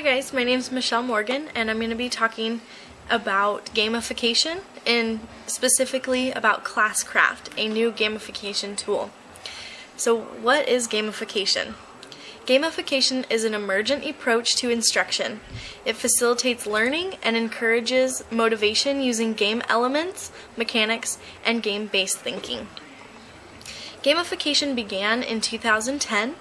Hi guys, my name is Michelle Morgan and I'm going to be talking about gamification and specifically about Classcraft, a new gamification tool. So what is gamification? Gamification is an emergent approach to instruction. It facilitates learning and encourages motivation using game elements, mechanics, and game-based thinking. Gamification began in 2010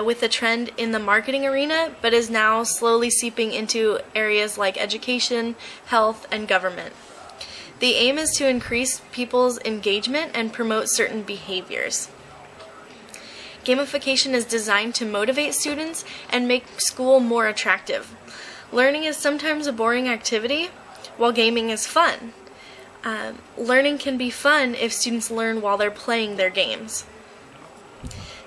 with a trend in the marketing arena, but is now slowly seeping into areas like education, health, and government. The aim is to increase people's engagement and promote certain behaviors. Gamification is designed to motivate students and make school more attractive. Learning is sometimes a boring activity, while gaming is fun. Learning can be fun if students learn while they're playing their games.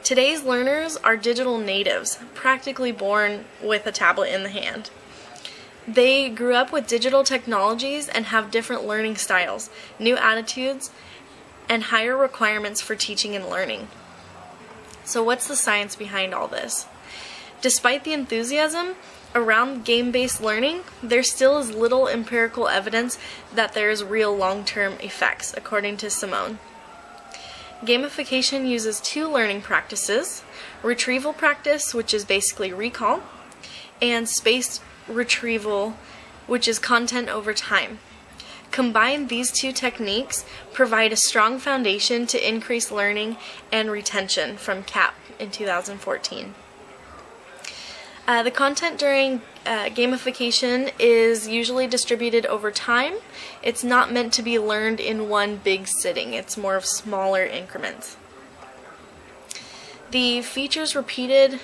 Today's learners are digital natives, practically born with a tablet in the hand. They grew up with digital technologies and have different learning styles, new attitudes, and higher requirements for teaching and learning. So what's the science behind all this? Despite the enthusiasm around game-based learning, there still is little empirical evidence that there is real long-term effects, according to Simone. Gamification uses two learning practices: retrieval practice, which is basically recall, and spaced retrieval, which is content over time. Combined, these two techniques provide a strong foundation to increase learning and retention from CAP in 2014. The content during gamification is usually distributed over time. It's not meant to be learned in one big sitting. It's more of smaller increments. The features repeated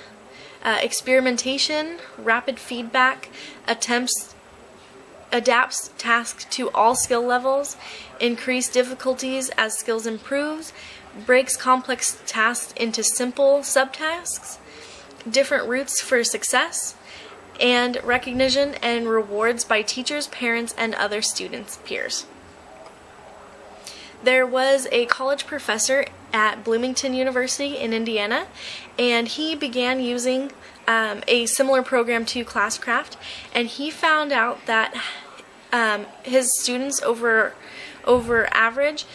experimentation, rapid feedback, adapts tasks to all skill levels, increase difficulties as skills improves, breaks complex tasks into simple subtasks, different routes for success, and recognition and rewards by teachers, parents, and other students' peers. There was a college professor at Bloomington University in Indiana, and he began using a similar program to Classcraft, and he found out that his students over average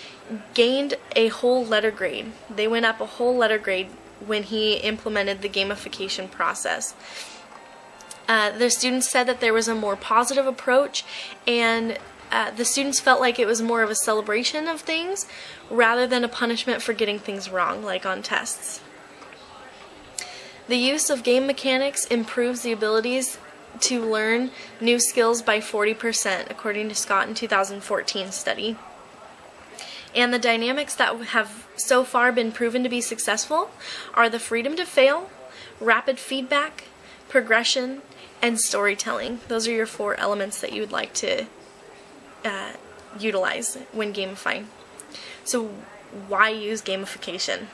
gained a whole letter grade. They went up a whole letter grade when he implemented the gamification process. The students said that there was a more positive approach, and the students felt like it was more of a celebration of things rather than a punishment for getting things wrong, like on tests. The use of game mechanics improves the abilities to learn new skills by 40%, according to Scott in 2014 study. And the dynamics that have so far been proven to be successful are the freedom to fail, rapid feedback, progression, and storytelling. Those are your 4 elements that you would like to utilize when gamifying. So why use gamification?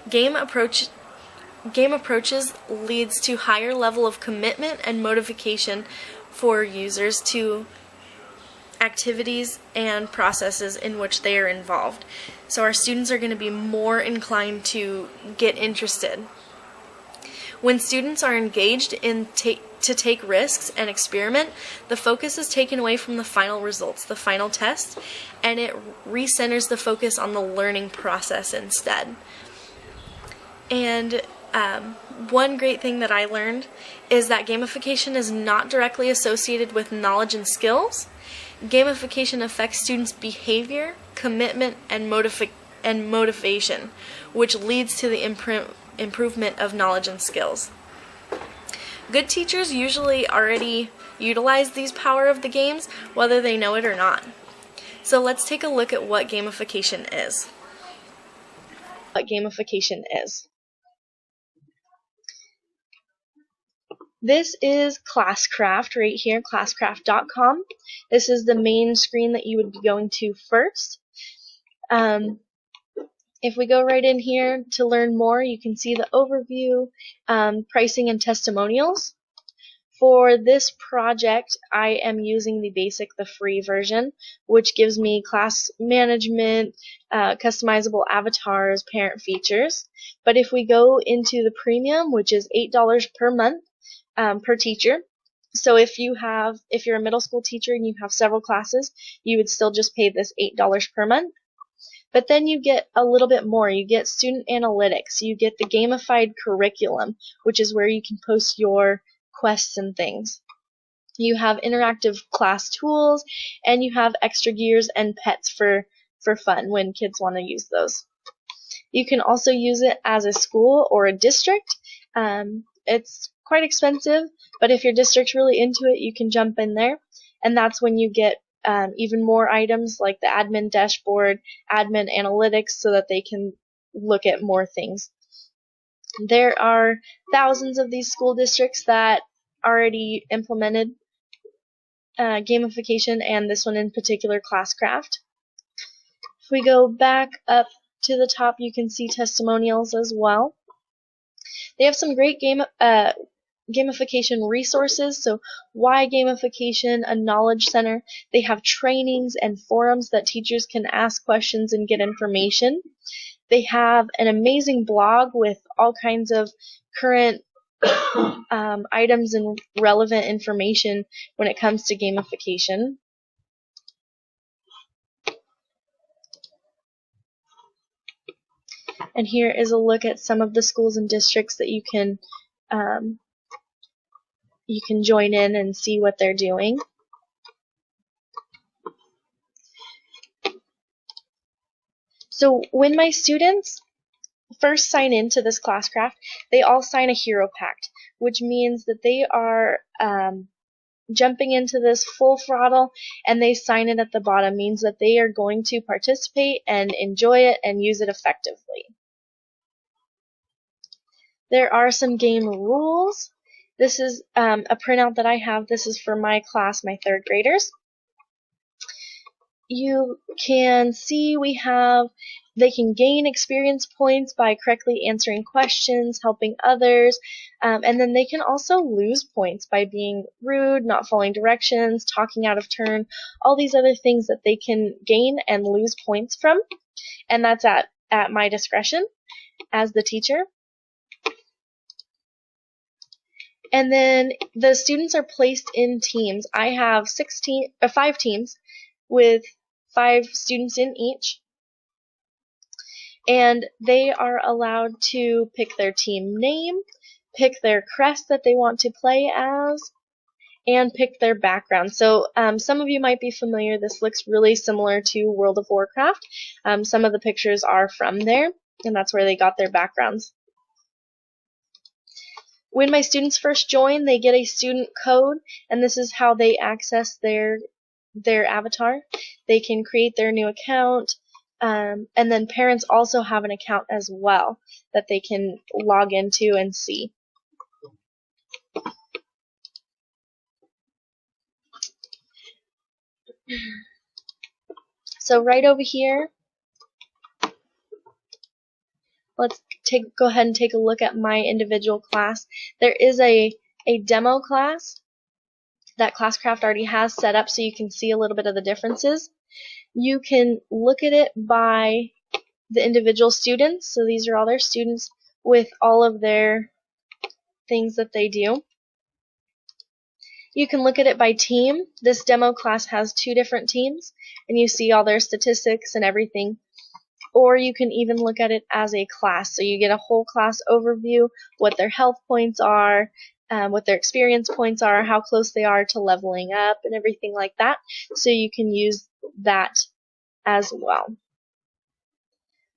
Game approaches leads to higher level of commitment and motivation for users to activities and processes in which they are involved. So our students are going to be more inclined to get interested. When students are engaged in to take risks and experiment, the focus is taken away from the final results, the final test, and it recenters the focus on the learning process instead. And one great thing that I learned is that gamification is not directly associated with knowledge and skills. Gamification affects students' behavior, commitment, and motivation, which leads to the improvement of knowledge and skills. Good teachers usually already utilize these power of the games, whether they know it or not. So let's take a look at what gamification is. What gamification is. This is Classcraft right here, classcraft.com. This is the main screen that you would be going to first. If we go right in here to learn more, you can see the overview, pricing, and testimonials. For this project, I am using the basic, the free version, which gives me class management, customizable avatars, parent features. But if we go into the premium, which is $8 per month, per teacher. So if you're a middle school teacher and you have several classes, you would still just pay this $8 per month. But then you get a little bit more. You get student analytics. You get the gamified curriculum, which is where you can post your quests and things. You have interactive class tools, and you have extra gears and pets for fun when kids want to use those. You can also use it as a school or a district. It's quite expensive, but if your district's really into it, you can jump in there, and that's when you get even more items like the admin dashboard, admin analytics, so that they can look at more things. There are thousands of these school districts that already implemented gamification, and this one in particular, Classcraft. If we go back up to the top, you can see testimonials as well. They have some great gamification resources. So why gamification? A knowledge center. They have trainings and forums that teachers can ask questions and get information. They have an amazing blog with all kinds of current items and relevant information when it comes to gamification. And here is a look at some of the schools and districts that you can join in and see what they're doing. So when my students first sign into this Classcraft, they all sign a Hero Pact, which means that they are jumping into this full throttle, and they sign it at the bottom, means that they are going to participate and enjoy it and use it effectively. There are some game rules. This is a printout that I have. This is for my class, my third graders. You can see they can gain experience points by correctly answering questions, helping others, and then they can also lose points by being rude, not following directions, talking out of turn, all these other things that they can gain and lose points from, and that's at my discretion as the teacher. And then the students are placed in teams. I have 5 teams with 5 students in each. And they are allowed to pick their team name, pick their crest that they want to play as, and pick their background. So some of you might be familiar. This looks really similar to World of Warcraft. Some of the pictures are from there, and that's where they got their backgrounds. When my students first join, they get a student code, and this is how they access their avatar. They can create their new account, and then parents also have an account as well that they can log into and see. So right over here, let's go ahead and take a look at my individual class. There is a demo class that Classcraft already has set up, so you can see a little bit of the differences. You can look at it by the individual students. So these are all their students with all of their things that they do. You can look at it by team. This demo class has 2 different teams, and you see all their statistics and everything. Or you can even look at it as a class. So you get a whole class overview, what their health points are, what their experience points are, how close they are to leveling up, and everything like that. So you can use that as well.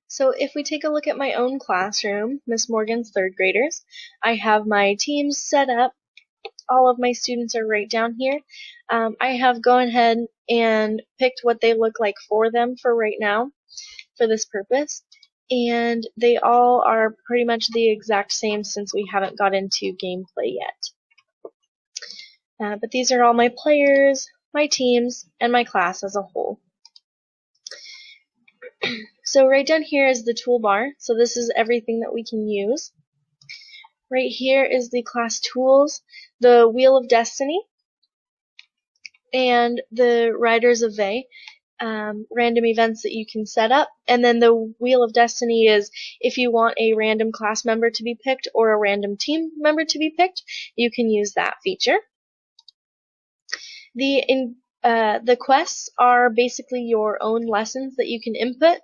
So if we take a look at my own classroom, Miss Morgan's third graders, I have my teams set up. All of my students are right down here. I have gone ahead and picked what they look like for them for right now, for this purpose, and they all are pretty much the exact same since we haven't got into gameplay yet. But these are all my players, my teams, and my class as a whole. So right down here is the toolbar. So this is everything that we can use. Right here is the class tools, the Wheel of Destiny, and the Riders of Vey. random events that you can set up. And then the Wheel of Destiny is if you want a random class member to be picked or a random team member to be picked, you can use that feature. The quests are basically your own lessons that you can input.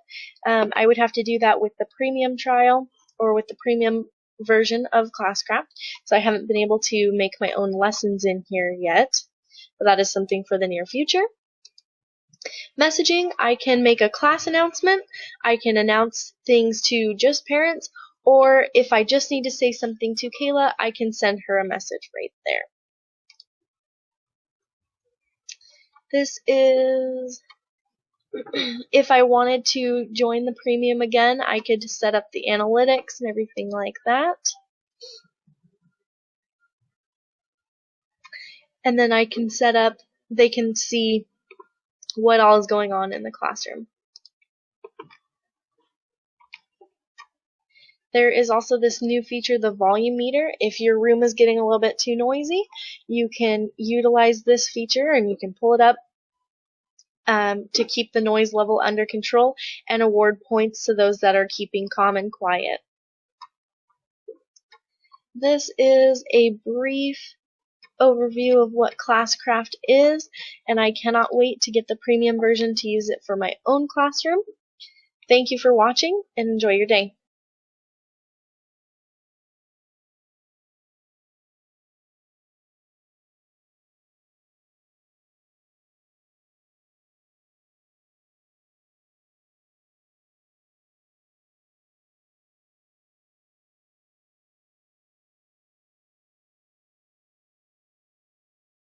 I would have to do that with the premium trial or with the premium version of Classcraft, so I haven't been able to make my own lessons in here yet, but that is something for the near future. Messaging, I can make a class announcement, I can announce things to just parents, or if I just need to say something to Kayla, I can send her a message right there. This is, if I wanted to join the premium again, I could set up the analytics and everything like that. And then I can set up, they can see what all is going on in the classroom. There is also this new feature, the volume meter. If your room is getting a little bit too noisy, you can utilize this feature and you can pull it up to keep the noise level under control and award points to those that are keeping calm and quiet. This is a brief overview of what Classcraft is, and I cannot wait to get the premium version to use it for my own classroom. Thank you for watching and enjoy your day.